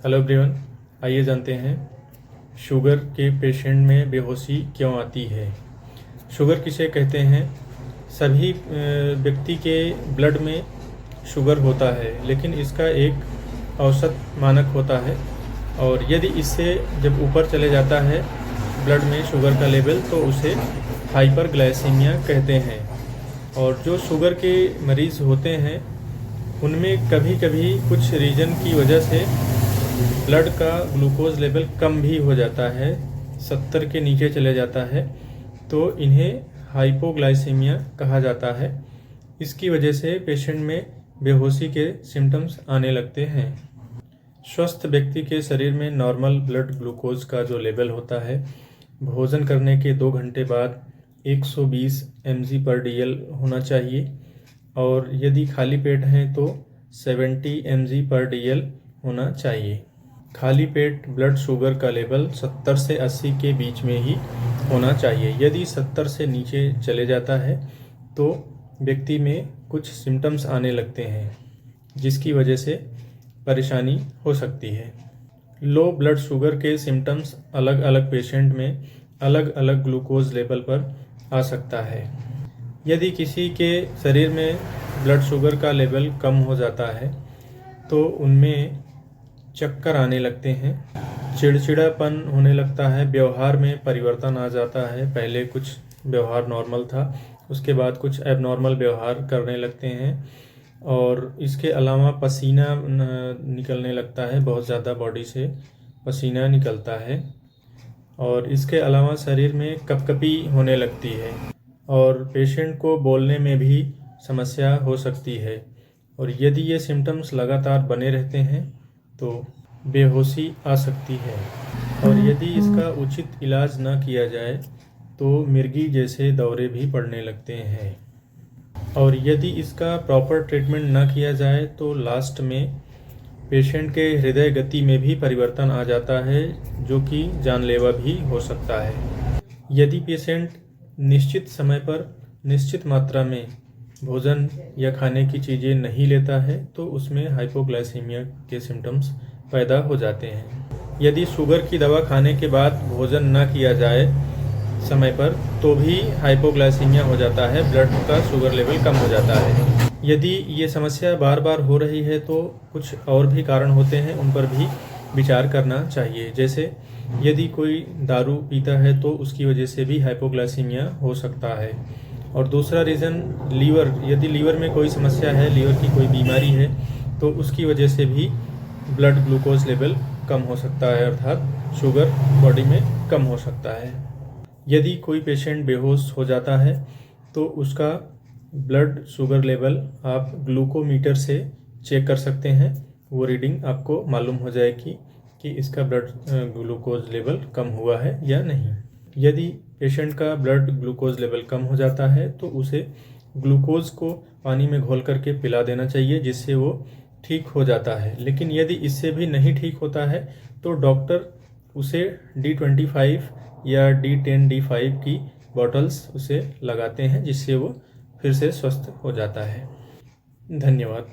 Hello everyone, आइए जानते हैं शुगर के पेशेंट में बेहोशी क्यों आती है। शुगर किसे कहते हैं? सभी व्यक्ति के ब्लड में शुगर होता है, लेकिन इसका एक औसत मानक होता है और यदि इससे जब ऊपर चले जाता है ब्लड में शुगर का लेवल तो उसे हाइपरग्लाइसीमिया कहते हैं। और जो शुगर के मरीज़ होते हैं उनमें कभी कभी कुछ रीज़न की वजह से ब्लड का ग्लूकोज लेवल कम भी हो जाता है, 70 के नीचे चले जाता है, तो इन्हें हाइपोग्लाइसीमिया कहा जाता है। इसकी वजह से पेशेंट में बेहोशी के सिम्टम्स आने लगते हैं। स्वस्थ व्यक्ति के शरीर में नॉर्मल ब्लड ग्लूकोज का जो लेवल होता है, भोजन करने के 2 घंटे बाद 120 mg/dl होना चाहिए और यदि खाली पेट हैं तो 70 mg/dl होना चाहिए। खाली पेट ब्लड शुगर का लेवल 70 से 80 के बीच में ही होना चाहिए। यदि 70 से नीचे चले जाता है तो व्यक्ति में कुछ सिम्टम्स आने लगते हैं, जिसकी वजह से परेशानी हो सकती है। लो ब्लड शुगर के सिम्टम्स अलग अलग पेशेंट में अलग अलग ग्लूकोज लेवल पर आ सकता है। यदि किसी के शरीर में ब्लड शुगर का लेवल कम हो जाता है तो उनमें चक्कर आने लगते हैं, चिड़चिड़ापन होने लगता है, व्यवहार में परिवर्तन आ जाता है। पहले कुछ व्यवहार नॉर्मल था, उसके बाद कुछ एबनॉर्मल व्यवहार करने लगते हैं और इसके अलावा पसीना निकलने लगता है, बहुत ज़्यादा बॉडी से पसीना निकलता है और इसके अलावा शरीर में कपकपी होने लगती है और पेशेंट को बोलने में भी समस्या हो सकती है। और यदि ये सिम्टम्स लगातार बने रहते हैं तो बेहोशी आ सकती है और यदि इसका उचित इलाज ना किया जाए तो मिर्गी जैसे दौरे भी पड़ने लगते हैं और यदि इसका प्रॉपर ट्रीटमेंट ना किया जाए तो लास्ट में पेशेंट के हृदय गति में भी परिवर्तन आ जाता है, जो कि जानलेवा भी हो सकता है। यदि पेशेंट निश्चित समय पर निश्चित मात्रा में भोजन या खाने की चीज़ें नहीं लेता है तो उसमें हाइपोग्लाइसीमिया के सिम्टम्स पैदा हो जाते हैं। यदि शुगर की दवा खाने के बाद भोजन ना किया जाए समय पर तो भी हाइपोग्लाइसीमिया हो जाता है, ब्लड का शुगर लेवल कम हो जाता है। यदि ये समस्या बार बार हो रही है तो कुछ और भी कारण होते हैं, उन पर भी विचार करना चाहिए। जैसे यदि कोई दारू पीता है तो उसकी वजह से भी हाइपोग्लाइसीमिया हो सकता है। और दूसरा रीज़न लीवर, यदि लीवर में कोई समस्या है, लीवर की कोई बीमारी है तो उसकी वजह से भी ब्लड ग्लूकोज लेवल कम हो सकता है, अर्थात शुगर बॉडी में कम हो सकता है। यदि कोई पेशेंट बेहोश हो जाता है तो उसका ब्लड शुगर लेवल आप ग्लूकोमीटर से चेक कर सकते हैं। वो रीडिंग आपको मालूम हो जाएगी कि इसका ब्लड ग्लूकोज लेवल कम हुआ है या नहीं। यदि पेशेंट का ब्लड ग्लूकोज लेवल कम हो जाता है तो उसे ग्लूकोज को पानी में घोल करके पिला देना चाहिए, जिससे वो ठीक हो जाता है। लेकिन यदि इससे भी नहीं ठीक होता है तो डॉक्टर उसे D25 या D10D5 की बॉटल्स उसे लगाते हैं, जिससे वो फिर से स्वस्थ हो जाता है। धन्यवाद।